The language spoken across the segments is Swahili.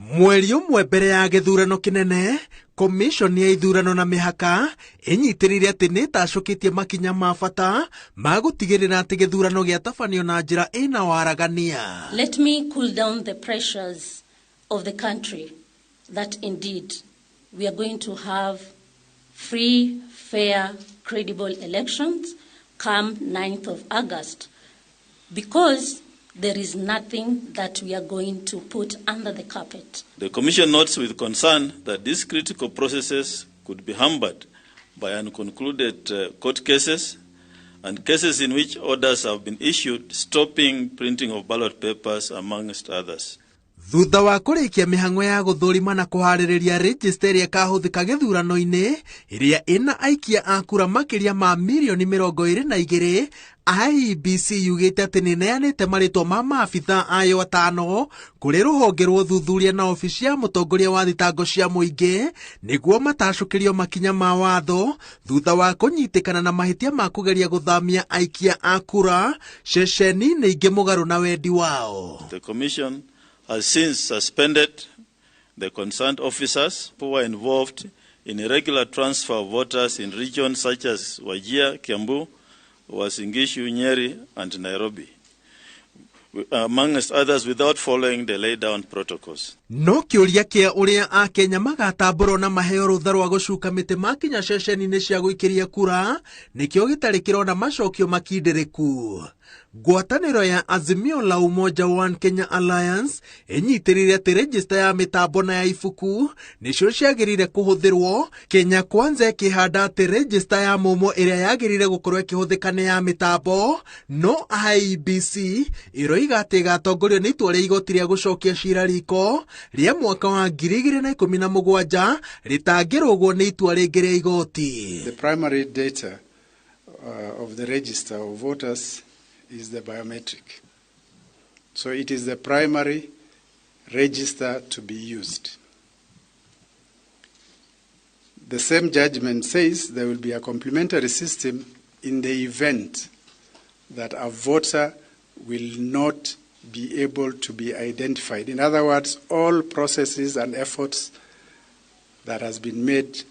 Mweri ũmwe mbere ya gĩthurano kĩnene, komishoni ya ithurano na mĩhaka ĩnyitĩrĩire atĩ nĩ ĩtacũkĩtie makinya ma bata ma gũtigĩrĩra atĩ gĩthurano gĩatabanio na njĩra ĩna waragania. Let me cool down the pressures of the country that indeed we are going to have free, fair, credible elections come 9th of August, because there is nothing that we are going to put under the carpet. The Commission notes with concern that these critical processes could be hampered by unconcluded court cases and cases in which orders have been issued stopping printing of ballot papers, amongst others. Thutha wa kũrĩkia mĩhang'o ya gũthũrima na kũharĩrĩria rĩnjĩsta ĩrĩa ĩkahũthĩka gĩthurano-inĩ ĩrĩa ĩna aikia a kura makĩria ma milioni 22, IEBC yugĩte atĩ nĩ neanĩte marĩtwa ma maabitha ayo 5 kũrĩ rũhonge rwa ũthuthuria na ofici ya mũtongoria wa thitango cia mũingĩ nĩguo matacũkĩrio makinya ma watho thutha wa kũnyitĩkana na mahĩtia ma kũgeria gũthamia aikia a kura ceceni-inĩ ingĩ mũgarũ na wendi wao. The Commission has since suspended the concerned officers who were involved in irregular transfer of voters in regions such as Wajir, Kiambu, Uasin Gishu, Nyeri, and Nairobi, amongst others, without following the laid-down protocols. No kĩũria kĩa ũrĩa a Kenya magatambũrwo na maheo rũtha rwa gũcuka mĩtĩ makinya ceceni-inĩ cia gũikĩria kura nĩkĩo gĩtarĩ kĩrona macokio makindĩrĩku. Ngwatanĩro ya Azimio la Umoja One Kenya Alliance ĩnyitĩrĩire atĩ rĩnjĩsta ya mĩtambo na ya ibuku nĩcio ciagĩrĩire kũhũthĩrwo. Kenya Kwanza ĩkĩhanda atĩ rĩnjĩsta ya momo ĩrĩa yagĩrĩire gũkorwo ĩkĩhũthĩka nĩ ya mĩtambo, no IEBC ĩroiga atĩ ĩgatongorio nĩ itua rĩa igoti rĩa gũcokia cira riko rĩa mwaka wa 2017 rĩtangĩrũgwo nĩ itua rĩngĩ rĩa igoti. The primary data of the register of voters is the biometric. So it is the primary register to be used. The same judgment says there will be a complementary system in the event that a voter will not be able to be identified. In other words, all processes and efforts that has been made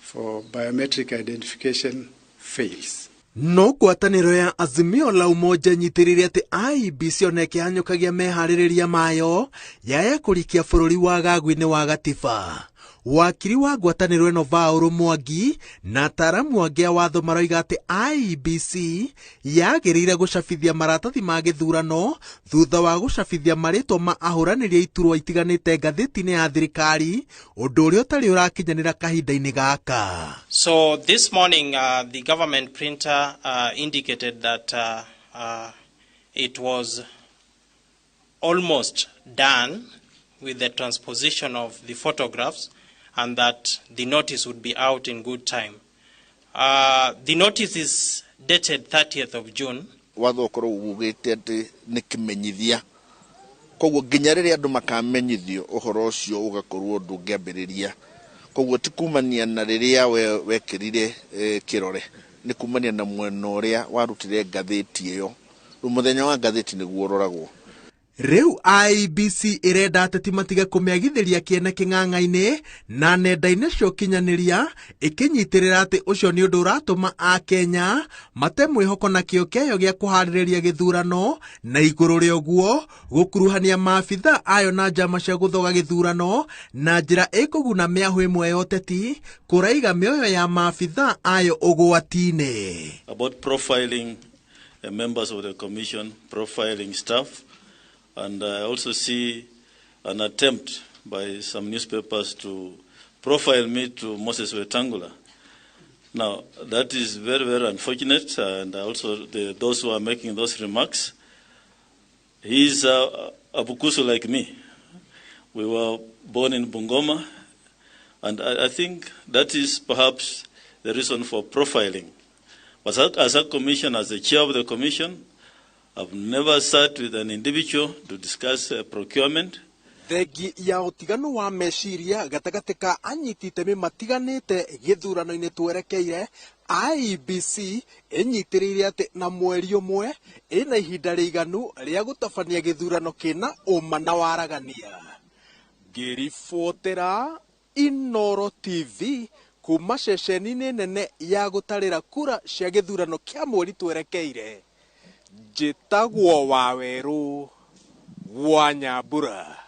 for biometric identification fails. No ngwatanĩro ya Azimio la Umoja nyitĩrĩire atĩ IEBC ona ĩkĩhanyũkagia meharĩrĩria mayo yaya kũrikia bũrũri wa gagu-inĩ wa gatiba. Wakiri wa ngwatanĩro ĩno Vaũrũ Mwangi na ataaramu angĩ a watho maroiga atĩ IEBC yagĩrĩire gũcabithia maratathi ma gĩthurano thutha wa gũcabithia marĩtwa ma ahũranĩri a iturwa itiganĩte ngathĩti-inĩ ya thirikari, ũndũ ũrĩa ũtarĩ ũrakinyanĩra kahinda-inĩ gaka. So this morning the government printer indicated that it was almost done with the transposition of the photographs, and that the notice would be out in good time. The notice is dated 30th of June. Watho ũkorwo ugĩte atĩ nĩ kĩmenyithia, koguo nginya rĩrĩa andũ makamenyithio ũhoro ũcio ũgakorwo ndũngĩambĩrĩria, koguo ti kumania na rĩrĩa wekĩrire kĩrore, nĩ kumania na mwena ũrĩa warutire ngathĩti ĩyo, mũthenya wa ngathĩti nĩguo ũroragwo. Rĩu IEBC ĩrenda ateti matige kũmeagithĩria kĩene kĩng'ang'a-inĩ na nenda-inĩ cia ũkinyanĩria, ĩkĩnyitĩrĩra atĩ ũcio nĩ ũndũ ũratũma a Kenya mate mwĩhoko na kĩo kĩayo gĩa kũharĩrĩria gĩthurano, na igũrũ rĩa ũguo gũkuruhania maabitha ayo na njama cia gũthoga gĩthurano na njĩra ĩkũguna mĩahũ ĩmwe ya ũteti kũraiga mĩoyo ya maabitha ayo ũgwati-inĩ. About profiling members of the commission, profiling staff. And I also see an attempt by some newspapers to profile me to Moses Wetangula. Now, that is very, very unfortunate, and also those who are making those remarks. He is a Bukusu like me. We were born in Bungoma, and I think that is perhaps the reason for profiling. But as a commission, as the chair of the commission, I've never sat with an individual to discuss procurement. Thengi ya ũtiganu wa meciria gatagatĩ ka anyiti itemi matiganĩte gĩthurano-inĩ twerekeire, IEBC ĩnyitĩrĩire atĩ na mweri ũmwe ĩna ihinda rĩiganu rĩa gũtabania gĩthurano kĩna ũma na waragania. ngĩribotera Inooro TV kuma ceceni-inĩ nene ya gũtarĩra kura cia gĩthurano kĩa mweri twerekeire, njĩtagwo Wawerũ wa Nyambura.